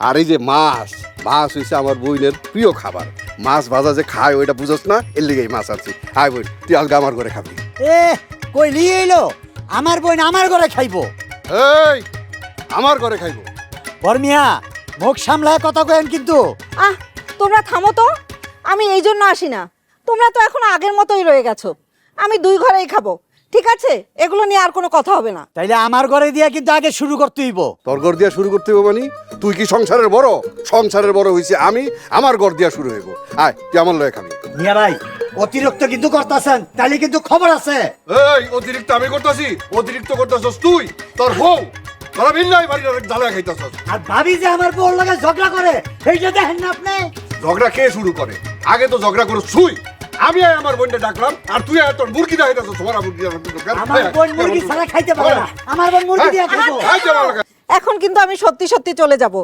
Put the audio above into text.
আর এই যে মাছ মাছ হইছে আমার বইনের প্রিয় খাবার। মাছ ভাজা যে খায় ওইটা বুঝোস না, এর লিগেই মাছ আনছি। আয় বই, তুই আজকে আমার ঘরে খাবি। এ কই নিয়ে এলো? আমার বোন আমার ঘরে খাইবো। এই আমার ঘরে খাইবো। বর্মিয়া মুখ সামলায় কথা কয়েন কিন্তু। আহ তোমরা থামো তো, আমি এই জন্য আসি না। তোমরা তো এখন আগের মতোই রয়ে গেছো। আমি দুই ঘরেই খাবো, ঠিক আছে? এগুলো নিয়ে আর কোনো কথা হবে না। তাইলে আমার ঘরে দিয়া কিন্তু আগে শুরু করতে হইব। তোর ঘর দিয়া শুরু করতে হবে মানে? তুই কি সংসারের বড়? সংসারের বড় হইছে আমি, আমার ঘর দিয়া শুরু হইব। আয় তুই আমার লয়ে খাবি। মিয়া ভাই অতিরিক্ত কিন্তু করতেছেন, তাইলে কিন্তু খবর আছে। এই অতিরিক্ত আমি করতেছি? অতিরিক্ত করতেছস তুই, তোর বউ। তোরা বিল্লাই বাড়ির জ্বালা খাইতেছস। আর ভাবি যে আমার বউর লগে ঝগড়া করে, এইটা দেখেন না আপনি? ঝগড়া কে শুরু করে? আগে তো ঝগড়া করছ তুই। আমি আমার বোনটা ডাকলাম আর তুই আর তোর মুরগি দেখাইতেছস। তোমার মুরগি আমার বোন মুরগি ছাড়া খাইতে পারে না। আমার বোন মুরগি দিয়া খাইবো। এখন কিন্তু আমি সত্যি সত্যি চলে যাব।